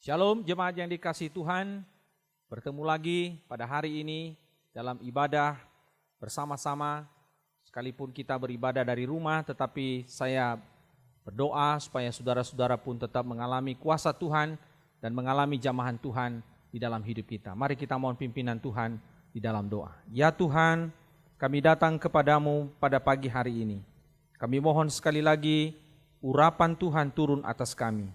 Shalom jemaat yang dikasihi Tuhan, bertemu lagi pada hari ini dalam ibadah bersama-sama. Sekalipun kita beribadah dari rumah, tetapi saya berdoa supaya saudara-saudara pun tetap mengalami kuasa Tuhan dan mengalami jamahan Tuhan di dalam hidup kita. Mari kita mohon pimpinan Tuhan di dalam doa. Ya Tuhan, kami datang kepadamu pada pagi hari ini. Kami mohon sekali lagi urapan Tuhan turun atas kami.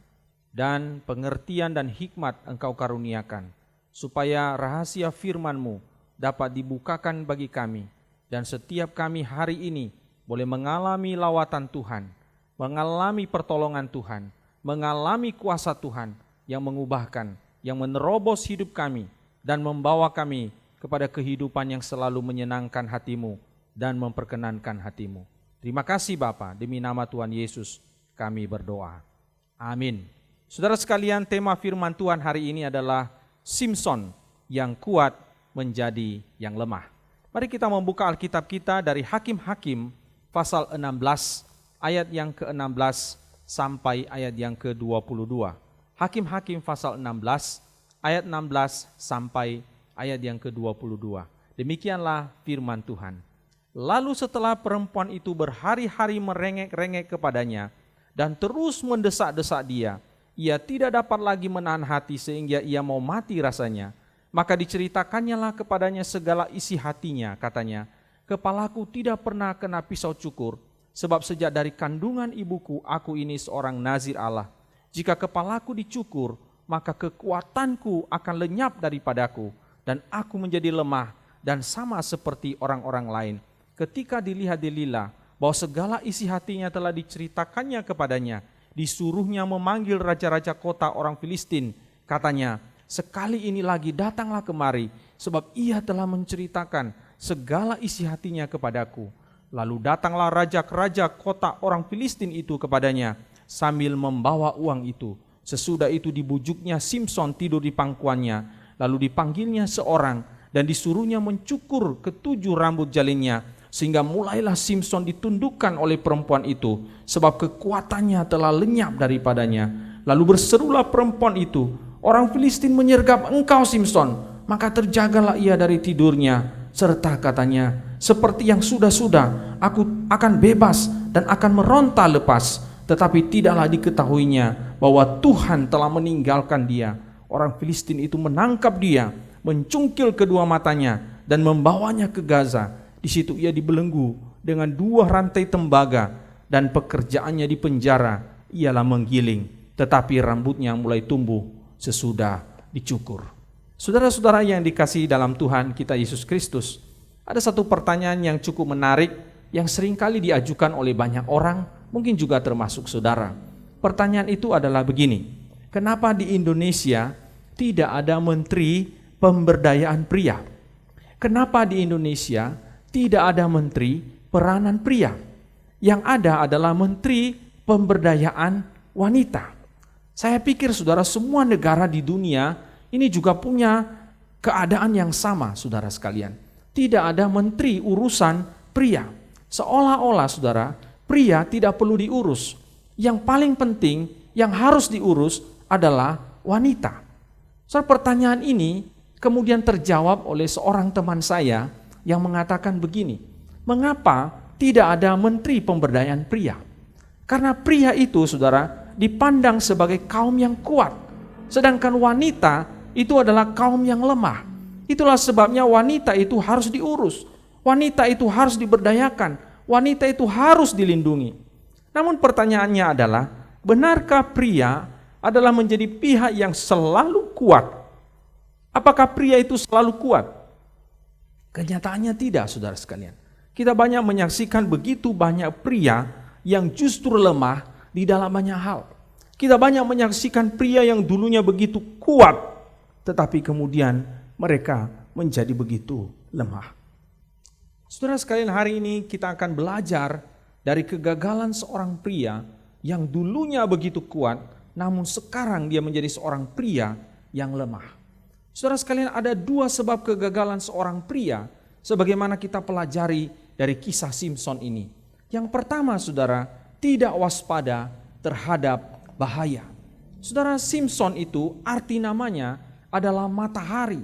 Dan pengertian dan hikmat Engkau karuniakan, supaya rahasia firman-Mu dapat dibukakan bagi kami, dan setiap kami hari ini boleh mengalami lawatan Tuhan, mengalami pertolongan Tuhan, mengalami kuasa Tuhan yang mengubahkan, yang menerobos hidup kami, dan membawa kami kepada kehidupan yang selalu menyenangkan hati-Mu dan memperkenankan hati-Mu. Terima kasih Bapa, demi nama Tuhan Yesus kami berdoa. Amin. Saudara sekalian, tema firman Tuhan hari ini adalah Simson yang kuat menjadi yang lemah. Mari kita membuka Alkitab kita dari Hakim-Hakim pasal 16 ayat yang ke-16 sampai ayat yang ke-22. Hakim-Hakim pasal 16 ayat 16 sampai ayat yang ke-22. Demikianlah firman Tuhan. Lalu setelah perempuan itu berhari-hari merengek-rengek kepadanya dan terus mendesak-desak dia, ia tidak dapat lagi menahan hati sehingga ia mau mati rasanya. Maka diceritakannya lah kepadanya segala isi hatinya, katanya, kepalaku tidak pernah kena pisau cukur, sebab sejak dari kandungan ibuku aku ini seorang nazir Allah. Jika kepalaku dicukur, maka kekuatanku akan lenyap daripadaku, dan aku menjadi lemah dan sama seperti orang-orang lain. Ketika dilihat Delila bahwa segala isi hatinya telah diceritakannya kepadanya, disuruhnya memanggil raja-raja kota orang Filistin. Katanya, sekali ini lagi datanglah kemari, sebab ia telah menceritakan segala isi hatinya kepadaku. Lalu datanglah raja-raja kota orang Filistin itu kepadanya, sambil membawa uang itu. Sesudah itu dibujuknya Simson tidur di pangkuannya, lalu dipanggilnya seorang, dan disuruhnya mencukur ketujuh rambut jalinnya, sehingga mulailah Simson ditundukkan oleh perempuan itu, sebab kekuatannya telah lenyap daripadanya. Lalu berserulah perempuan itu, orang Filistin menyergap engkau Simson. Maka terjagalah ia dari tidurnya, serta katanya, seperti yang sudah-sudah, aku akan bebas dan akan meronta lepas. Tetapi tidaklah diketahuinya bahwa Tuhan telah meninggalkan dia. Orang Filistin itu menangkap dia, mencungkil kedua matanya, dan membawanya ke Gaza. Di situ ia dibelenggu dengan 2 rantai tembaga, dan pekerjaannya di penjara ialah menggiling, tetapi rambutnya mulai tumbuh sesudah dicukur. Saudara-saudara yang dikasihi dalam Tuhan kita Yesus Kristus, ada satu pertanyaan yang cukup menarik yang seringkali diajukan oleh banyak orang, mungkin juga termasuk saudara. Pertanyaan itu adalah begini, kenapa di Indonesia tidak ada menteri pemberdayaan pria? Kenapa di Indonesia tidak ada menteri peranan pria? Yang ada adalah menteri pemberdayaan wanita. Saya pikir saudara, semua negara di dunia ini juga punya keadaan yang sama, saudara sekalian. Tidak ada menteri urusan pria. Seolah-olah saudara, pria tidak perlu diurus. Yang paling penting yang harus diurus adalah wanita. Soal pertanyaan ini kemudian terjawab oleh seorang teman saya yang mengatakan begini, mengapa tidak ada menteri pemberdayaan pria? Karena pria itu saudara dipandang sebagai kaum yang kuat, sedangkan wanita itu adalah kaum yang lemah. Itulah sebabnya wanita itu harus diurus, wanita itu harus diberdayakan, wanita itu harus dilindungi. Namun pertanyaannya adalah, benarkah pria adalah menjadi pihak yang selalu kuat? Apakah pria itu selalu kuat? Kenyataannya tidak, saudara sekalian. Kita banyak menyaksikan begitu banyak pria yang justru lemah di dalam banyak hal. Kita banyak menyaksikan pria yang dulunya begitu kuat, tetapi kemudian mereka menjadi begitu lemah. Saudara sekalian, hari ini kita akan belajar dari kegagalan seorang pria yang dulunya begitu kuat, namun sekarang dia menjadi seorang pria yang lemah. Saudara sekalian, ada 2 sebab kegagalan seorang pria sebagaimana kita pelajari dari kisah Simson ini. Yang pertama saudara, tidak waspada terhadap bahaya. Saudara, Simson itu arti namanya adalah matahari.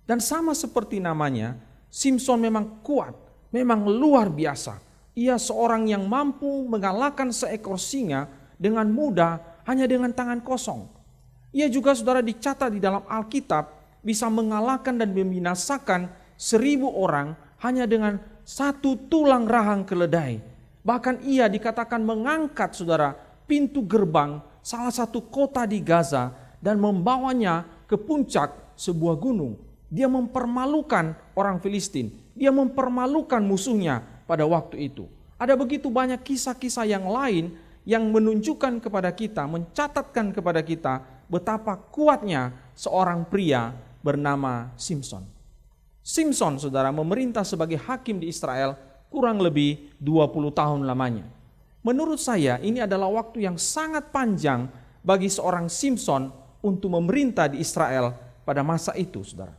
Dan sama seperti namanya, Simson memang kuat, memang luar biasa. Ia seorang yang mampu mengalahkan seekor singa dengan mudah hanya dengan tangan kosong. Ia juga, saudara, dicatat di dalam Alkitab bisa mengalahkan dan membinasakan 1000 orang hanya dengan 1 tulang rahang keledai. Bahkan ia dikatakan mengangkat, saudara, pintu gerbang salah satu kota di Gaza dan membawanya ke puncak sebuah gunung. Dia mempermalukan orang Filistin. Dia mempermalukan musuhnya pada waktu itu. Ada begitu banyak kisah-kisah yang lain yang menunjukkan kepada kita, mencatatkan kepada kita betapa kuatnya seorang pria bernama Simson. Simson, saudara, memerintah sebagai hakim di Israel kurang lebih 20 tahun lamanya. Menurut saya ini adalah waktu yang sangat panjang bagi seorang Simson untuk memerintah di Israel pada masa itu, saudara.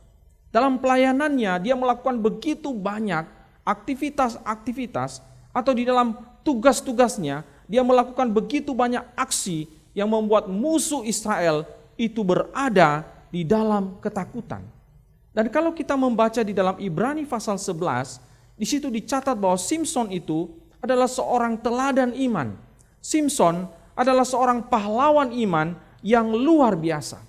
Dalam pelayanannya dia melakukan begitu banyak aktivitas-aktivitas, atau di dalam tugas-tugasnya dia melakukan begitu banyak aksi yang membuat musuh Israel itu berada di dalam ketakutan. Dan kalau kita membaca di dalam Ibrani pasal 11, di situ dicatat bahwa Simson itu adalah seorang teladan iman. Simson adalah seorang pahlawan iman yang luar biasa.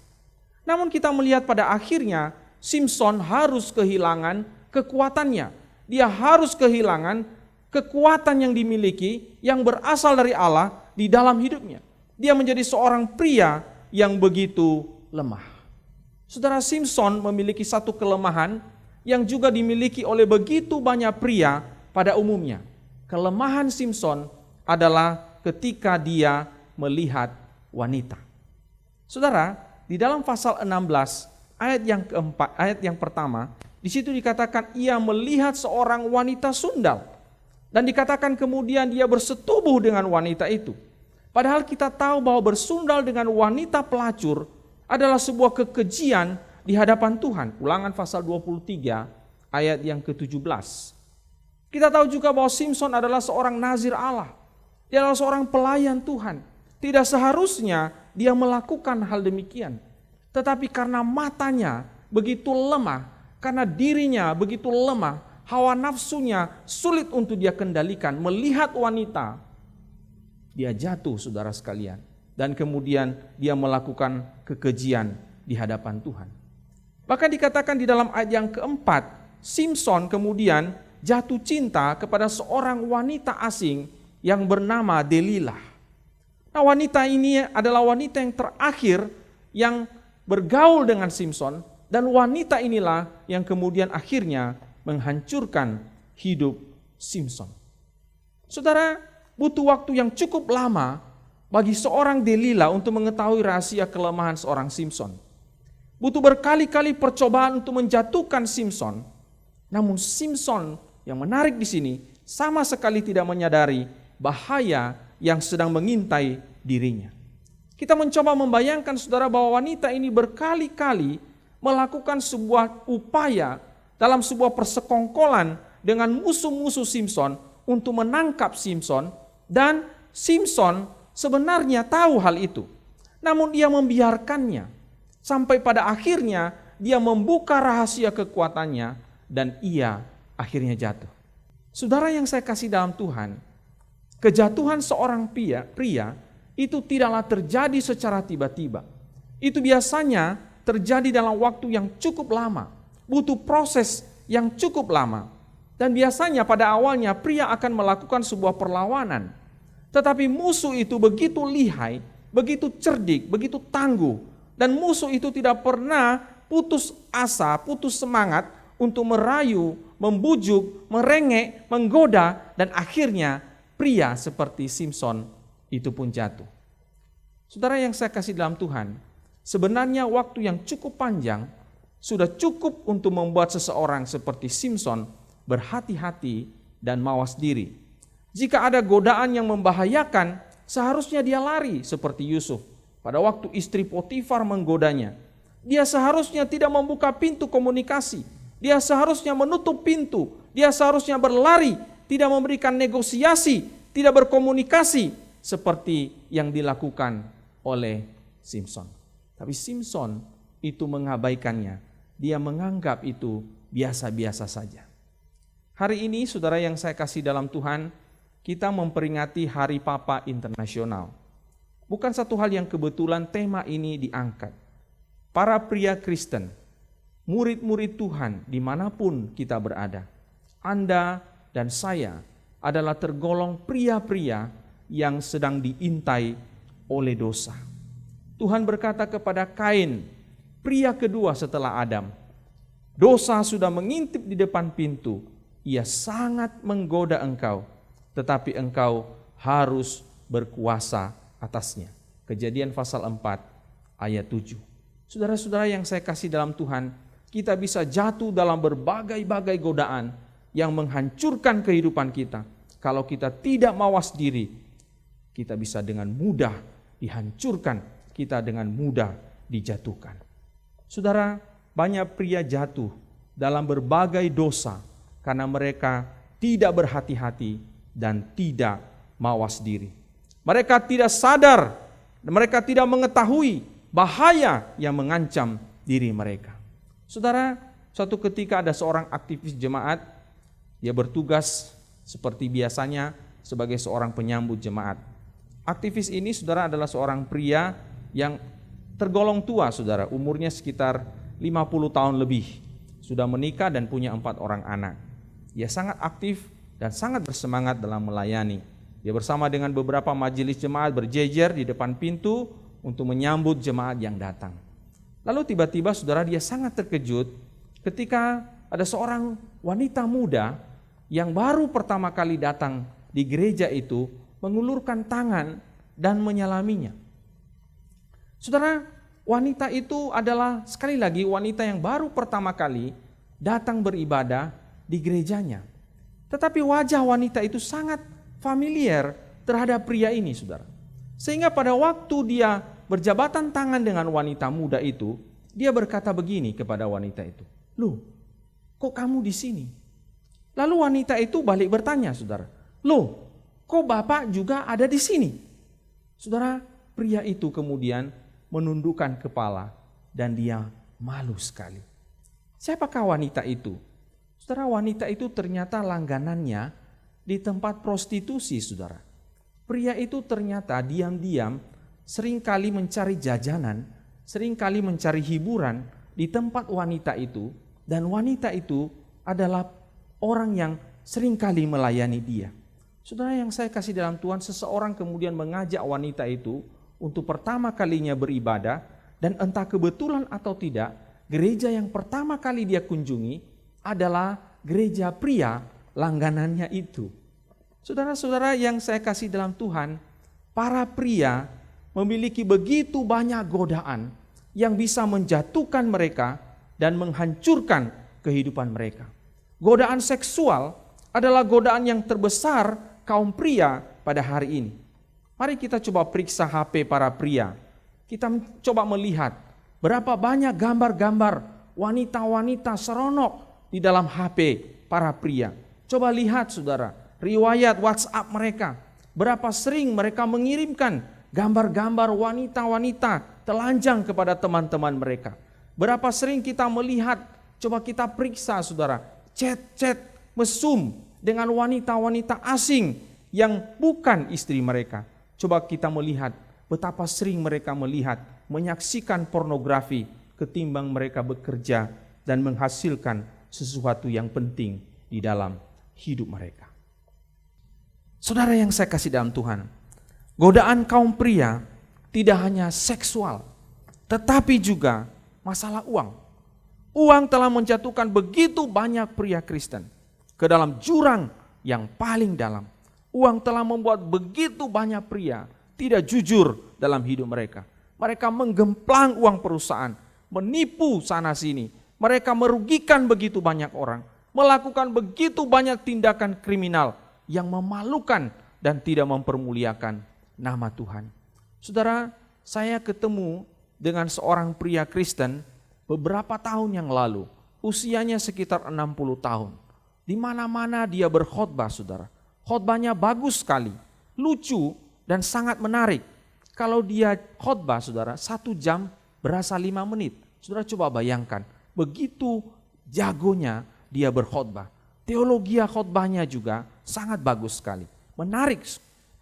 Namun kita melihat pada akhirnya Simson harus kehilangan kekuatannya. Dia harus kehilangan kekuatan yang dimiliki yang berasal dari Allah di dalam hidupnya. Dia menjadi seorang pria yang begitu lemah. Saudara, Simson memiliki satu kelemahan yang juga dimiliki oleh begitu banyak pria pada umumnya. Kelemahan Simson adalah ketika dia melihat wanita. Saudara, di dalam pasal 16 ayat yang keempat, ayat yang pertama, di situ dikatakan ia melihat seorang wanita sundal. Dan dikatakan kemudian dia bersetubuh dengan wanita itu. Padahal kita tahu bahwa bersundal dengan wanita pelacur adalah sebuah kekejian di hadapan Tuhan. Ulangan pasal 23 ayat yang ke-17. Kita tahu juga bahwa Simson adalah seorang nazir Allah. Dia adalah seorang pelayan Tuhan. Tidak seharusnya dia melakukan hal demikian. Tetapi karena matanya begitu lemah, karena dirinya begitu lemah, hawa nafsunya sulit untuk dia kendalikan, melihat wanita, dia jatuh, saudara sekalian. Dan kemudian dia melakukan kekejian di hadapan Tuhan. Bahkan dikatakan di dalam ayat yang keempat, Simson kemudian jatuh cinta kepada seorang wanita asing yang bernama Delilah. Nah, wanita ini adalah wanita yang terakhir yang bergaul dengan Simson, dan wanita inilah yang kemudian akhirnya menghancurkan hidup Simson. Saudara, butuh waktu yang cukup lama bagi seorang Delilah untuk mengetahui rahasia kelemahan seorang Simson. Butuh berkali-kali percobaan untuk menjatuhkan Simson. Namun Simson yang menarik di sini sama sekali tidak menyadari bahaya yang sedang mengintai dirinya. Kita mencoba membayangkan, saudara, bahwa wanita ini berkali-kali melakukan sebuah upaya dalam sebuah persekongkolan dengan musuh-musuh Simson untuk menangkap Simson, dan Simson sebenarnya tahu hal itu. Namun dia membiarkannya sampai pada akhirnya dia membuka rahasia kekuatannya dan ia akhirnya jatuh. Saudara yang saya kasih dalam Tuhan, kejatuhan seorang pria itu tidaklah terjadi secara tiba-tiba. Itu biasanya terjadi dalam waktu yang cukup lama, butuh proses yang cukup lama. Dan biasanya pada awalnya pria akan melakukan sebuah perlawanan. Tetapi musuh itu begitu lihai, begitu cerdik, begitu tangguh. Dan musuh itu tidak pernah putus asa, putus semangat untuk merayu, membujuk, merengek, menggoda, dan akhirnya pria seperti Simson itu pun jatuh. Saudara yang saya kasih dalam Tuhan, sebenarnya waktu yang cukup panjang sudah cukup untuk membuat seseorang seperti Simson berhati-hati dan mawas diri. Jika ada godaan yang membahayakan, seharusnya dia lari seperti Yusuf. Pada waktu istri Potifar menggodanya, dia seharusnya tidak membuka pintu komunikasi. Dia seharusnya menutup pintu. Dia seharusnya berlari, tidak memberikan negosiasi, tidak berkomunikasi seperti yang dilakukan oleh Simson. Tapi Simson itu mengabaikannya. Dia menganggap itu biasa-biasa saja. Hari ini saudara yang saya kasih dalam Tuhan, kita memperingati Hari Papa Internasional. Bukan satu hal yang kebetulan tema ini diangkat. Para pria Kristen, murid-murid Tuhan dimanapun kita berada, Anda dan saya adalah tergolong pria-pria yang sedang diintai oleh dosa. Tuhan berkata kepada Kain, pria kedua setelah Adam, dosa sudah mengintip di depan pintu, ia sangat menggoda engkau, tetapi engkau harus berkuasa atasnya. Kejadian pasal 4 ayat 7. Saudara-saudara yang saya kasih dalam Tuhan, kita bisa jatuh dalam berbagai-bagai godaan yang menghancurkan kehidupan kita. Kalau kita tidak mawas diri, kita bisa dengan mudah dihancurkan, kita dengan mudah dijatuhkan. Saudara, banyak pria jatuh dalam berbagai dosa karena mereka tidak berhati-hati dan tidak mawas diri. Mereka tidak sadar, mereka tidak mengetahui bahaya yang mengancam diri mereka. Saudara, suatu ketika ada seorang aktivis jemaat, dia bertugas seperti biasanya sebagai seorang penyambut jemaat. Aktivis ini saudara adalah seorang pria yang tergolong tua saudara, umurnya sekitar 50 tahun lebih. Sudah menikah dan punya 4 orang anak. Dia sangat aktif dan sangat bersemangat dalam melayani. Dia bersama dengan beberapa majelis jemaat berjejer di depan pintu untuk menyambut jemaat yang datang. Lalu tiba-tiba saudara dia sangat terkejut ketika ada seorang wanita muda yang baru pertama kali datang di gereja itu mengulurkan tangan dan menyalaminya. Saudara, wanita itu adalah sekali lagi wanita yang baru pertama kali datang beribadah di gerejanya. Tetapi wajah wanita itu sangat familiar terhadap pria ini, saudara. Sehingga pada waktu dia berjabatan tangan dengan wanita muda itu, dia berkata begini kepada wanita itu, "Loh, kok kamu di sini?" Lalu wanita itu balik bertanya, saudara, "Loh, kok Bapak juga ada di sini?" Saudara, pria itu kemudian menundukkan kepala dan dia malu sekali. Siapakah wanita itu? Saudara, wanita itu ternyata langganannya di tempat prostitusi, saudara. Pria itu ternyata diam-diam seringkali mencari jajanan, seringkali mencari hiburan di tempat wanita itu, dan wanita itu adalah orang yang seringkali melayani dia. Saudara yang saya kasih dalam Tuhan, seseorang kemudian mengajak wanita itu untuk pertama kalinya beribadah, dan entah kebetulan atau tidak, gereja yang pertama kali dia kunjungi adalah gereja pria langganannya itu. Saudara-saudara yang saya kasih dalam Tuhan, para pria memiliki begitu banyak godaan yang bisa menjatuhkan mereka dan menghancurkan kehidupan mereka. Godaan seksual adalah godaan yang terbesar kaum pria pada hari ini. Mari kita coba periksa HP para pria. Kita coba melihat berapa banyak gambar-gambar wanita-wanita seronok di dalam HP para pria. Coba lihat saudara, riwayat WhatsApp mereka. Berapa sering mereka mengirimkan gambar-gambar wanita-wanita telanjang kepada teman-teman mereka. Berapa sering kita melihat, coba kita periksa saudara, chat-chat mesum dengan wanita-wanita asing yang bukan istri mereka. Coba kita melihat betapa sering mereka melihat, menyaksikan pornografi ketimbang mereka bekerja dan menghasilkan sesuatu yang penting di dalam hidup mereka. Saudara yang saya kasih dalam Tuhan, godaan kaum pria tidak hanya seksual, tetapi juga masalah uang. Uang telah menjatuhkan begitu banyak pria Kristen ke dalam jurang yang paling dalam. Uang telah membuat begitu banyak pria tidak jujur dalam hidup mereka. Mereka menggemplang uang perusahaan, menipu sana sini. Mereka merugikan begitu banyak orang, melakukan begitu banyak tindakan kriminal yang memalukan dan tidak mempermuliakan nama Tuhan. Saudara, saya ketemu dengan seorang pria Kristen beberapa tahun yang lalu, usianya sekitar 60 tahun. Di mana-mana dia berkhotbah, saudara. Khotbahnya bagus sekali, lucu dan sangat menarik. Kalau dia khotbah saudara, 1 jam berasa 5 menit. Saudara coba bayangkan, begitu jagonya dia berkhotbah. Teologi khotbahnya juga sangat bagus sekali. Menarik,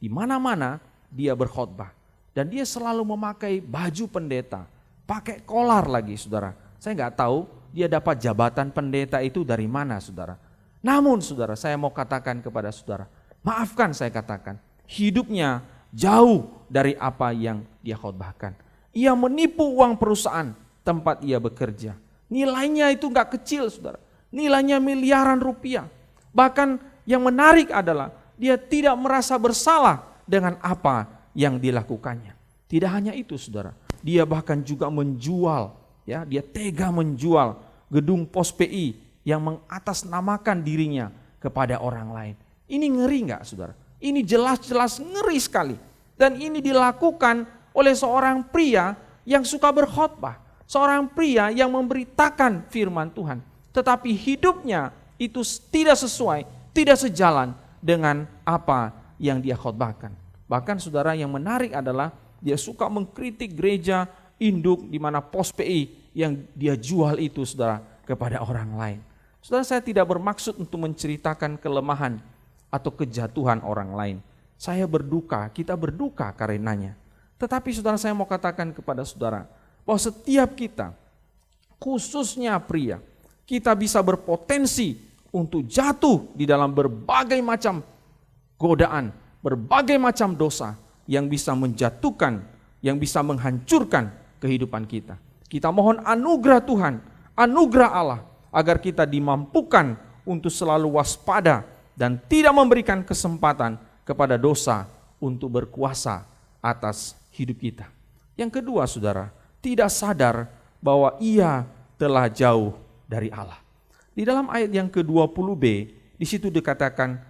di mana-mana dia berkhotbah. Dan dia selalu memakai baju pendeta, pakai kolar lagi saudara. Saya nggak tahu dia dapat jabatan pendeta itu dari mana saudara. Namun saudara, saya mau katakan kepada saudara, maafkan saya katakan, hidupnya jauh dari apa yang dia khotbahkan. Ia menipu uang perusahaan tempat ia bekerja. Nilainya itu nggak kecil saudara, nilainya miliaran rupiah. Bahkan yang menarik adalah dia tidak merasa bersalah dengan apa yang dilakukannya. Tidak hanya itu saudara, dia bahkan juga menjual, ya, dia tega menjual gedung pos PI yang mengatasnamakan dirinya kepada orang lain. Ini ngeri nggak saudara? Ini jelas-jelas ngeri sekali. Dan ini dilakukan oleh seorang pria yang suka berkhotbah. Seorang pria yang memberitakan firman Tuhan. Tetapi hidupnya itu tidak sesuai, tidak sejalan dengan apa yang dia khotbahkan. Bahkan saudara, yang menarik adalah dia suka mengkritik gereja induk di mana pos PI yang dia jual itu saudara kepada orang lain. Saudara, saya tidak bermaksud untuk menceritakan kelemahan atau kejatuhan orang lain. Saya berduka, kita berduka karenanya. Tetapi saudara, saya mau katakan kepada saudara bahwa setiap kita, khususnya pria, kita bisa berpotensi untuk jatuh di dalam berbagai macam godaan, berbagai macam dosa yang bisa menjatuhkan, yang bisa menghancurkan kehidupan kita. Kita mohon anugerah Tuhan, anugerah Allah, agar kita dimampukan untuk selalu waspada dan tidak memberikan kesempatan kepada dosa untuk berkuasa atas hidup kita. Yang kedua saudara, tidak sadar bahwa ia telah jauh dari Allah. Di dalam ayat yang ke-20b, di situ dikatakan,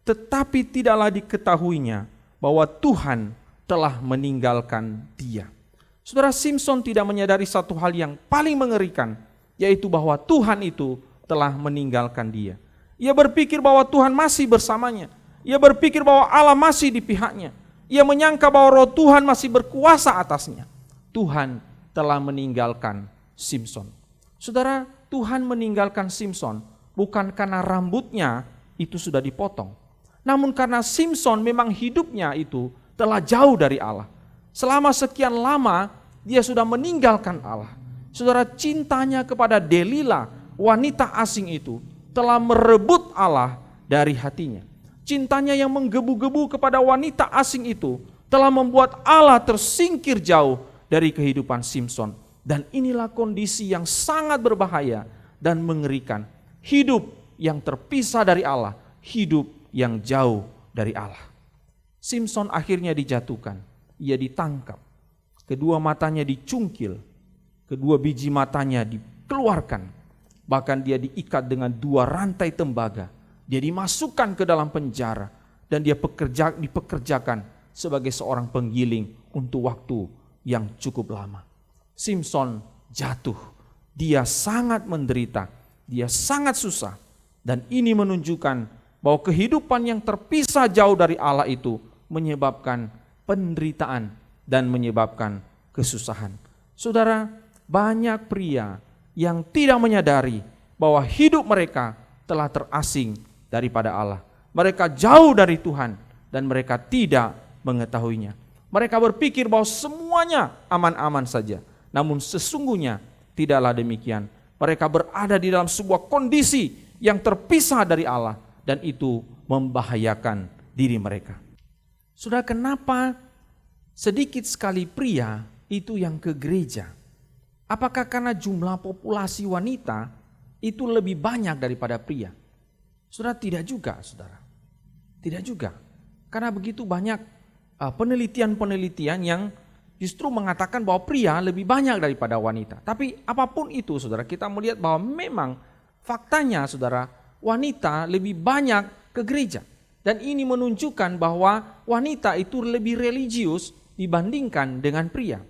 tetapi tidaklah diketahuinya bahwa Tuhan telah meninggalkan dia. Saudara, Simson tidak menyadari satu hal yang paling mengerikan, yaitu bahwa Tuhan itu telah meninggalkan dia. Ia berpikir bahwa Tuhan masih bersamanya. Ia berpikir bahwa Allah masih di pihaknya. Ia menyangka bahwa roh Tuhan masih berkuasa atasnya. Tuhan telah meninggalkan Simson. Saudara, Tuhan meninggalkan Simson bukan karena rambutnya itu sudah dipotong. Namun karena Simson memang hidupnya itu telah jauh dari Allah. Selama sekian lama dia sudah meninggalkan Allah. Saudara, cintanya kepada Delila, wanita asing itu, telah merebut Allah dari hatinya. Cintanya yang menggebu-gebu kepada wanita asing itu telah membuat Allah tersingkir jauh dari kehidupan Simson. Dan inilah kondisi yang sangat berbahaya dan mengerikan. Hidup yang terpisah dari Allah, hidup yang jauh dari Allah. Simson akhirnya dijatuhkan, ia ditangkap, kedua matanya dicungkil, kedua biji matanya dikeluarkan, bahkan dia diikat dengan 2 rantai tembaga, dia dimasukkan ke dalam penjara, dan dia dipekerjakan sebagai seorang penggiling untuk waktu yang cukup lama. Simson jatuh, dia sangat menderita, dia sangat susah, dan ini menunjukkan bahwa kehidupan yang terpisah jauh dari Allah itu menyebabkan penderitaan dan menyebabkan kesusahan. Saudara, banyak pria yang tidak menyadari bahwa hidup mereka telah terasing daripada Allah. Mereka jauh dari Tuhan dan mereka tidak mengetahuinya. Mereka berpikir bahwa semuanya aman-aman saja. Namun sesungguhnya tidaklah demikian. Mereka berada di dalam sebuah kondisi yang terpisah dari Allah dan itu membahayakan diri mereka. Sudah, kenapa sedikit sekali pria itu yang ke gereja? Apakah karena jumlah populasi wanita itu lebih banyak daripada pria? Saudara, tidak juga, saudara. Tidak juga. Karena begitu banyak penelitian-penelitian yang justru mengatakan bahwa pria lebih banyak daripada wanita. Tapi apapun itu, saudara, kita melihat bahwa memang faktanya, saudara, wanita lebih banyak ke gereja. Dan ini menunjukkan bahwa wanita itu lebih religius dibandingkan dengan pria.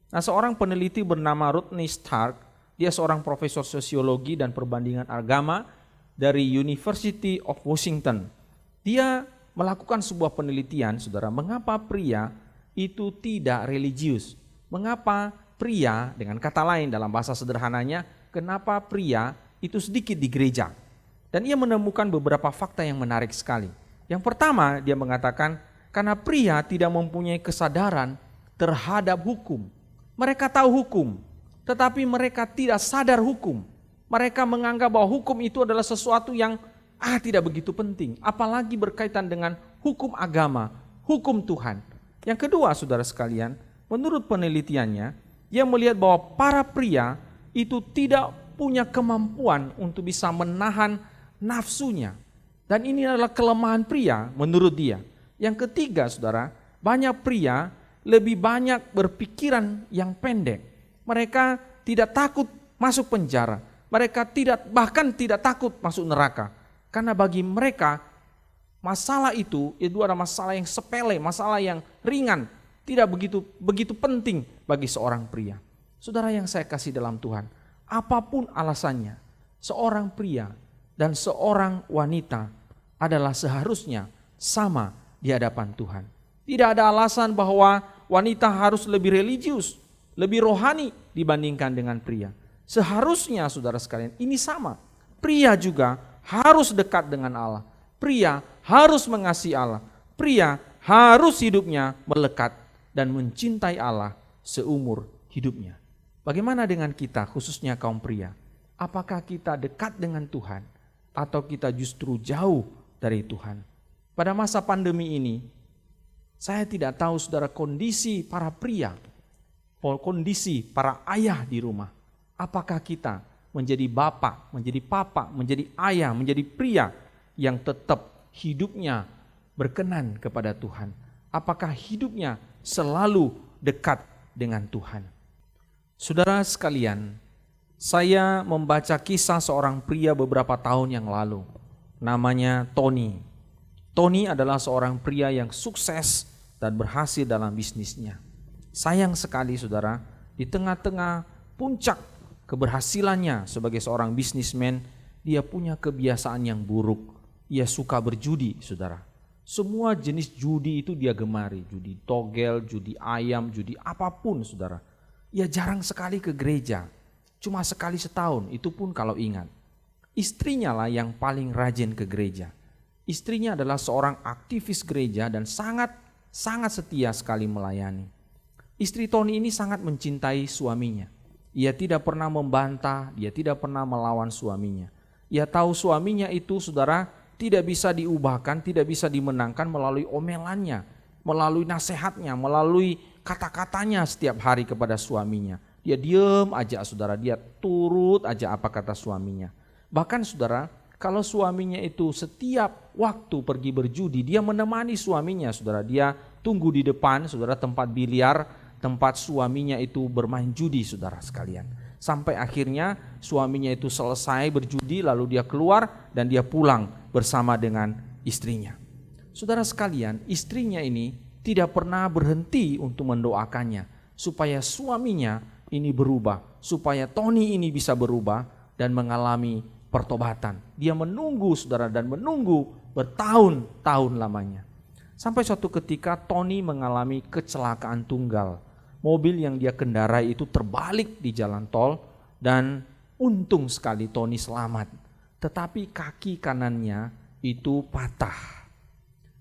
Nah, seorang peneliti bernama Rodney Stark, dia seorang profesor sosiologi dan perbandingan agama dari University of Washington. Dia melakukan sebuah penelitian, saudara, mengapa pria itu tidak religius. Mengapa pria, dengan kata lain dalam bahasa sederhananya, kenapa pria itu sedikit di gereja? Dan ia menemukan beberapa fakta yang menarik sekali. Yang pertama, dia mengatakan karena pria tidak mempunyai kesadaran terhadap hukum. Mereka tahu hukum, tetapi mereka tidak sadar hukum. Mereka menganggap bahwa hukum itu adalah sesuatu yang tidak begitu penting, apalagi berkaitan dengan hukum agama, hukum Tuhan. Yang kedua, saudara sekalian, menurut penelitiannya, dia melihat bahwa para pria itu tidak punya kemampuan untuk bisa menahan nafsunya. Dan ini adalah kelemahan pria menurut dia. Yang ketiga, saudara, banyak pria lebih banyak berpikiran yang pendek. Mereka tidak takut masuk penjara. Mereka bahkan tidak takut masuk neraka. Karena bagi mereka masalah itu adalah masalah yang sepele, masalah yang ringan, tidak begitu penting bagi seorang pria. Saudara yang saya kasih dalam Tuhan, apapun alasannya, seorang pria dan seorang wanita adalah seharusnya sama di hadapan Tuhan. Tidak ada alasan bahwa wanita harus lebih religius, lebih rohani dibandingkan dengan pria. Seharusnya saudara sekalian ini sama. Pria juga harus dekat dengan Allah. Pria harus mengasihi Allah. Pria harus hidupnya melekat dan mencintai Allah seumur hidupnya. Bagaimana dengan kita, khususnya kaum pria? Apakah kita dekat dengan Tuhan atau kita justru jauh dari Tuhan? Pada masa pandemi ini, saya tidak tahu saudara kondisi para pria, kondisi para ayah di rumah. Apakah kita menjadi bapak, menjadi papa, menjadi ayah, menjadi pria yang tetap hidupnya berkenan kepada Tuhan? Apakah hidupnya selalu dekat dengan Tuhan? Saudara sekalian, saya membaca kisah seorang pria beberapa tahun yang lalu. Namanya Tony. Tony adalah seorang pria yang sukses dan berhasil dalam bisnisnya. Sayang sekali saudara, di tengah-tengah puncak keberhasilannya sebagai seorang bisnismen, dia punya kebiasaan yang buruk. Ia suka berjudi, saudara. Semua jenis judi itu dia gemari. Judi togel, judi ayam, judi apapun, saudara. Ia jarang sekali ke gereja. Cuma sekali setahun, itu pun kalau ingat. Istrinya lah yang paling rajin ke gereja. Istrinya adalah seorang aktivis gereja dan sangat setia sekali melayani. Istri Tony ini sangat mencintai suaminya. Ia tidak pernah membantah, dia tidak pernah melawan suaminya. Ia tahu suaminya itu, saudara, tidak bisa diubahkan, tidak bisa dimenangkan melalui omelannya, melalui nasihatnya, melalui kata-katanya setiap hari kepada suaminya. Dia diam aja, saudara, dia turut aja apa kata suaminya. Bahkan saudara, kalau suaminya itu setiap waktu pergi berjudi, dia menemani suaminya, saudara. Dia tunggu di depan, saudara, tempat biliar, tempat suaminya itu bermain judi, saudara sekalian. Sampai akhirnya suaminya itu selesai berjudi, lalu dia keluar dan dia pulang bersama dengan istrinya. Saudara sekalian, istrinya ini tidak pernah berhenti untuk mendoakannya supaya suaminya ini berubah, supaya Tony ini bisa berubah dan mengalami pertobatan. Dia menunggu, saudara, dan menunggu bertahun-tahun lamanya. Sampai suatu ketika Tony mengalami kecelakaan tunggal. Mobil yang dia kendarai itu terbalik di jalan tol dan untung sekali Tony selamat. Tetapi kaki kanannya itu patah.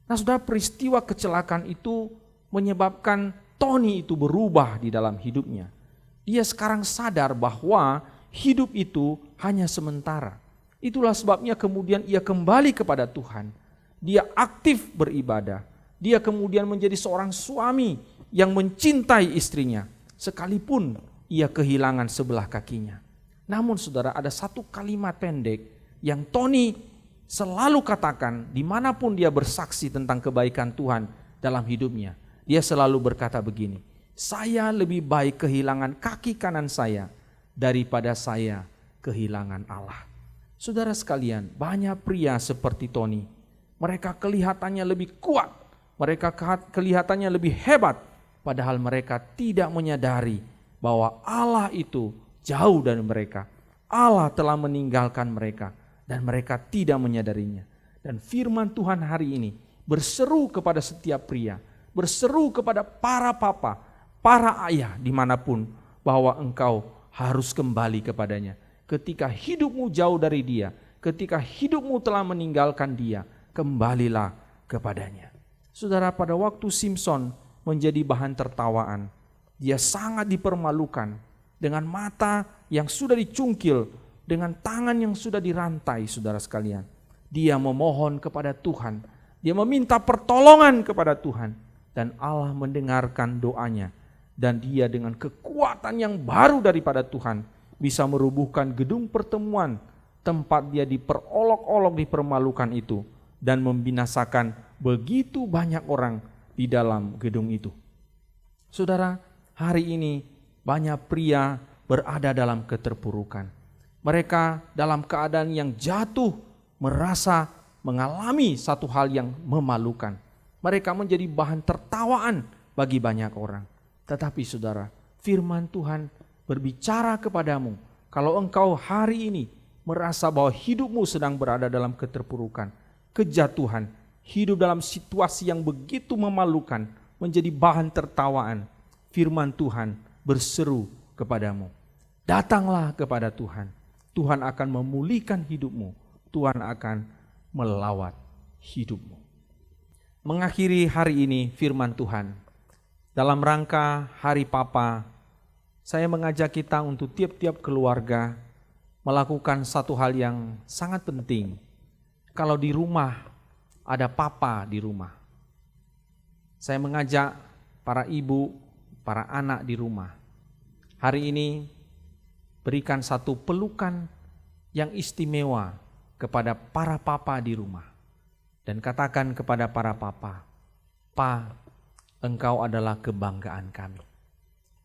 Nah saudara, peristiwa kecelakaan itu menyebabkan Tony itu berubah di dalam hidupnya. Dia sekarang sadar bahwa hidup itu hanya sementara. Itulah sebabnya kemudian ia kembali kepada Tuhan. Dia aktif beribadah. Dia kemudian menjadi seorang suami yang mencintai istrinya, sekalipun ia kehilangan sebelah kakinya. Namun saudara, ada satu kalimat pendek yang Tony selalu katakan dimanapun dia bersaksi tentang kebaikan Tuhan dalam hidupnya. Dia selalu berkata begini, saya lebih baik kehilangan kaki kanan saya daripada saya kehilangan Allah. Saudara sekalian, banyak pria seperti Tony. Mereka kelihatannya lebih kuat, mereka kelihatannya lebih hebat, padahal mereka tidak menyadari bahwa Allah itu jauh dari mereka. Allah telah meninggalkan mereka dan mereka tidak menyadarinya. Dan firman Tuhan hari ini berseru kepada setiap pria berseru kepada para papa, para ayah dimanapun, bahwa engkau harus kembali kepadanya. Ketika hidupmu jauh dari dia, ketika hidupmu telah meninggalkan dia, kembalilah kepadanya. Saudara, pada waktu Simson menjadi bahan tertawaan, dia sangat dipermalukan, dengan mata yang sudah dicungkil, dengan tangan yang sudah dirantai, saudara sekalian. Dia memohon kepada Tuhan, dia meminta pertolongan kepada Tuhan, dan Allah mendengarkan doanya. Dan dia dengan kekuatan yang baru daripada Tuhan bisa merubuhkan gedung pertemuan, tempat dia diperolok-olok, dipermalukan itu, dan membinasakan begitu banyak orang di dalam gedung itu. Saudara, hari ini banyak pria berada dalam keterpurukan. Mereka dalam keadaan yang jatuh, merasa mengalami satu hal yang memalukan. Mereka menjadi bahan tertawaan bagi banyak orang. Tetapi saudara, firman Tuhan berbicara kepadamu, kalau engkau hari ini merasa bahwa hidupmu sedang berada dalam keterpurukan, kejatuhan, hidup dalam situasi yang begitu memalukan, menjadi bahan tertawaan, firman Tuhan berseru kepadamu, datanglah kepada Tuhan. Tuhan akan memulihkan hidupmu, Tuhan akan melawat hidupmu. Mengakhiri hari ini firman Tuhan, dalam rangka Hari Papa, saya mengajak kita untuk tiap-tiap keluarga melakukan satu hal yang sangat penting. Kalau di rumah ada papa di rumah, saya mengajak para ibu, para anak di rumah, hari ini berikan satu pelukan yang istimewa kepada para papa di rumah. Dan katakan kepada para papa, "Pa, engkau adalah kebanggaan kami.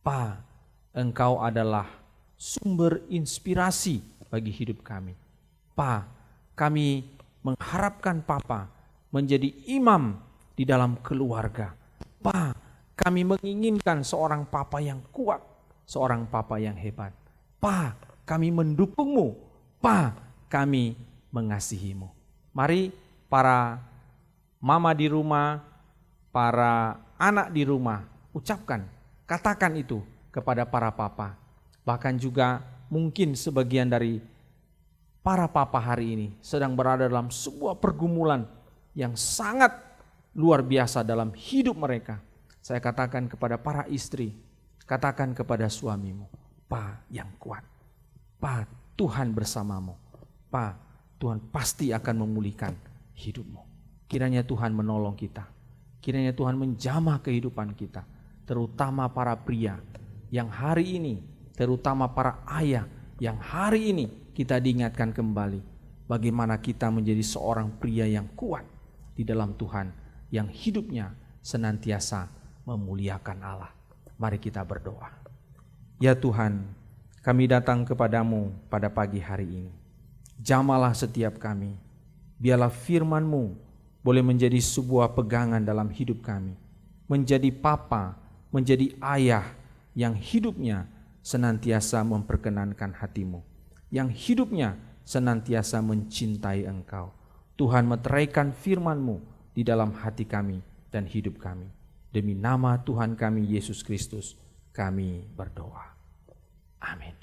Pa, engkau adalah sumber inspirasi bagi hidup kami. Pa, kami mengharapkan Papa menjadi imam di dalam keluarga. Pa, kami menginginkan seorang Papa yang kuat, seorang Papa yang hebat. Pa, kami mendukungmu. Pa, kami mengasihimu." Mari para mama di rumah, para anak di rumah, ucapkan, katakan itu kepada para papa. Bahkan juga mungkin sebagian dari para papa hari ini sedang berada dalam sebuah pergumulan yang sangat luar biasa dalam hidup mereka. Saya katakan kepada para istri, katakan kepada suamimu, "Pa yang kuat, Pa, Tuhan bersamamu. Pa, Tuhan pasti akan memulihkan hidupmu." Kiranya Tuhan menolong kita. Kiranya Tuhan menjamah kehidupan kita, terutama para pria yang hari ini, terutama para ayah yang hari ini kita diingatkan kembali bagaimana kita menjadi seorang pria yang kuat di dalam Tuhan, yang hidupnya senantiasa memuliakan Allah. Mari kita berdoa. Ya Tuhan, kami datang kepadamu pada pagi hari ini. Jamalah setiap kami, biarlah firman-Mu boleh menjadi sebuah pegangan dalam hidup kami. Menjadi papa, menjadi ayah yang hidupnya senantiasa memperkenankan hati-Mu. Yang hidupnya senantiasa mencintai Engkau. Tuhan, meteraikan firman-Mu di dalam hati kami dan hidup kami. Demi nama Tuhan kami Yesus Kristus, kami berdoa. Amin.